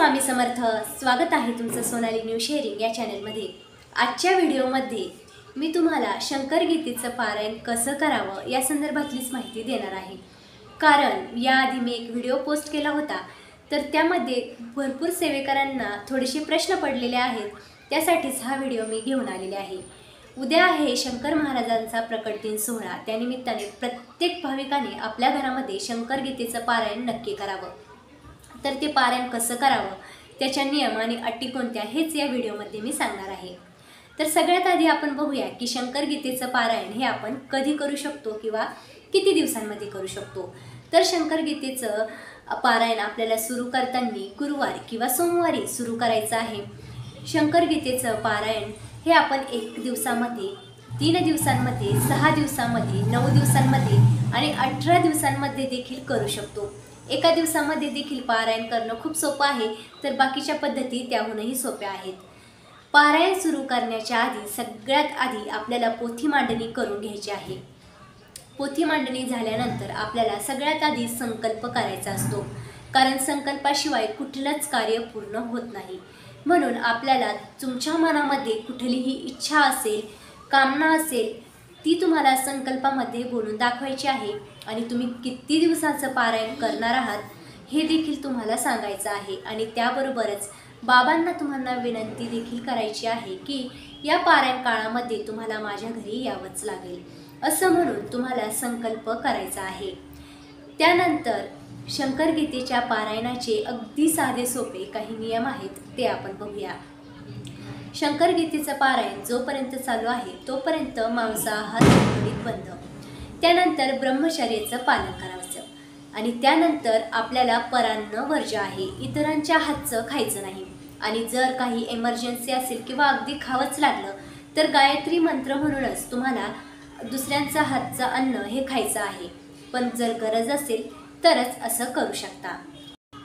स्वामी समर्थ। स्वागत आहे तुमचं सोनाली न्यू शेअरिंग या चॅनलमध्ये। आजच्या व्हिडिओमध्ये मी तुम्हाला शंकर गीतेचं पारायण कसं करावं या संदर्भातलीच माहिती देणार आहे। कारण याआधी मी एक व्हिडिओ पोस्ट केला होता, तर त्यामध्ये भरपूर सेवेकरांना थोडेसे प्रश्न पडलेले आहेत, त्यासाठीच हा व्हिडिओ मी घेऊन आलेले आहे। उद्या आहे शंकर महाराजांचा प्रकट दिन सोहळा, त्यानिमित्ताने प्रत्येक भाविकाने आपल्या घरामध्ये शंकर गीतेचं पारायण नक्की करावं। तर ते पारायण कसं करावं, त्याच्या नियम आणि अटी कोणत्या हेच या व्हिडिओमध्ये मी सांगणार आहे। तर सगळ्यात आधी आपण बघूया की शंकर गीतेचं पारायण हे आपण कधी करू शकतो किंवा किती दिवसांमध्ये करू शकतो। तर शंकर गीतेचं पारायण आपल्याला सुरू करताना गुरुवार किंवा सोमवारी सुरू करायचं आहे। शंकर गीतेचं पारायण हे आपण 1 दिवसामध्ये, 3 दिवसांमध्ये, 6 दिवसांमध्ये, 9 दिवसांमध्ये आणि 18 दिवसांमध्ये देखील करू शकतो। एका दिवसामध्ये देखील पारायण करणं खूप सोपं आहे, तर बाकीच्या पद्धती त्याहूनही सोप्या आहेत। पारायण सुरू करण्याच्या आधी सगळ्यात आधी आपल्याला पोथी मांडणी करून घ्यायची आहे। पोथी मांडणी झाल्यानंतर आपल्याला सगळ्यात आधी संकल्प करायचा असतो, कारण संकल्पाशिवाय कुठलंच कार्य पूर्ण होत नाही। म्हणून आपल्याला तुमच्या मनामध्ये कुठलीही इच्छा असेल, कामना असेल, ती तुम्हाला संकल्पामध्ये बोलून दाखवायची आहे आणि तुम्ही किती दिवसाचं पारायण करणार आहात हे देखील तुम्हाला सांगायचं आहे। आणि त्याबरोबरच बाबांना तुम्हाला विनंती देखील करायची आहे की या पारायण काळामध्ये तुम्हाला माझ्या घरी यावंच लागेल, असं म्हणून तुम्हाला संकल्प करायचा आहे। त्यानंतर शंकर गीतेच्या पारायणाचे अगदी साधे सोपे काही नियम आहेत, ते आपण बघूया। शंकर गीतेचं पारायण जोपर्यंत चालू आहे तोपर्यंत मांसाहार बंद, त्यानंतर ब्रह्मचर्याचं पालन करायचं आणि त्यानंतर आपल्याला परान्न वर्ज्य आहे, इतरांच्या हातचं खायचं नाही। आणि जर काही इमर्जन्सी असेल किंवा अगदी खावंच लागलं तर गायत्री मंत्र म्हणूनच तुम्हाला दुसऱ्यांचा हातचं अन्न हे खायचं आहे, पण जर गरज असेल तरच असं करू शकता।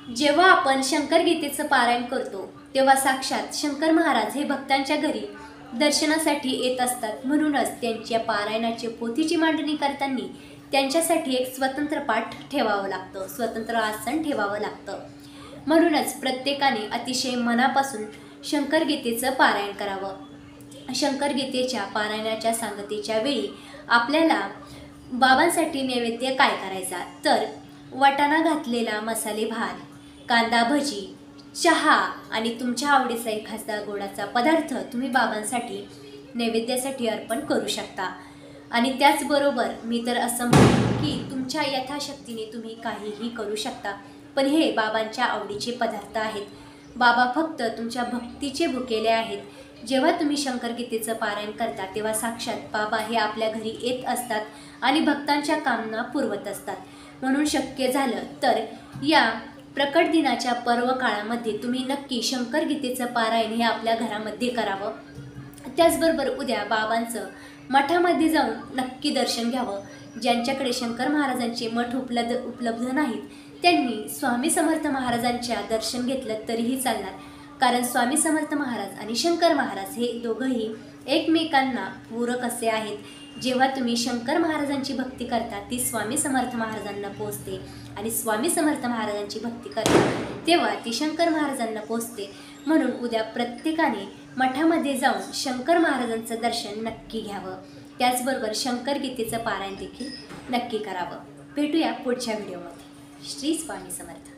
जेव्हा आपण शंकर गीतेचं पारायण करतो तेव्हा साक्षात शंकर महाराज हे भक्तांच्या घरी दर्शनासाठी येत असतात। म्हणूनच त्यांच्या पारायणाची पोथीची मांडणी करताना त्यांच्यासाठी एक स्वतंत्र पाठ ठेवावं लागतं, स्वतंत्र आसन ठेवावं लागतं। म्हणूनच प्रत्येकाने अतिशय मनापासून शंकर गीतेचं पारायण करावं। शंकर गीतेच्या पारायणाच्या सांगतेच्या वेळी आपल्याला बाबांसाठी नैवेद्य काय करायचा, तर वाटाणा घातलेला मसाले भात, कांदा भजी, चहा आणि तुमच्या आवडीचा एखादा गोडाचा पदार्थ तुम्ही बाबांसाठी नैवेद्यासाठी अर्पण करू शकता। आणि त्याचबरोबर मी तर असं म्हणतो की तुमच्या यथाशक्तीने तुम्ही काहीही करू शकता, पण हे बाबांच्या आवडीचे पदार्थ आहेत। बाबा फक्त तुमच्या भक्तीचे भुकेले आहेत। जेव्हा तुम्ही शंकर गीतेचं पारायण करता तेव्हा साक्षात बाबा हे आपल्या घरी येत असतात आणि भक्तांच्या कामना पुरवत असतात। म्हणून शक्य झालं तर या प्रकट दिनाच्या पर्व काळामध्ये तुम्ही नक्की शंकर गीतेचं पारायण हे आपल्या घरामध्ये करावं। त्याचबरोबर उद्या बाबांचं मठामध्ये जाऊन नक्की दर्शन घ्यावं। ज्यांच्याकडे शंकर महाराजांचे मठ उपलब्ध नाहीत त्यांनी स्वामी समर्थ महाराजांच्या दर्शन घेतलं तरीही चालणार, कारण स्वामी समर्थ महाराज आणि शंकर महाराज हे दोघंही एकमेकांना पूरक असे आहेत। जेव्हा तुम्ही शंकर महाराजांची भक्ती करता ती स्वामी समर्थ महाराजांना पोचते आणि स्वामी समर्थ महाराजांची भक्ती करता तेव्हा ती शंकर महाराजांना पोचते। म्हणून उद्या प्रत्येकाने मठामध्ये जाऊन शंकर महाराजांचं दर्शन नक्की घ्यावं। त्याचबरोबर शंकर गीतेचं पारायण देखील नक्की करावं। भेटूया पुढच्या व्हिडिओमध्ये। श्री स्वामी समर्थ।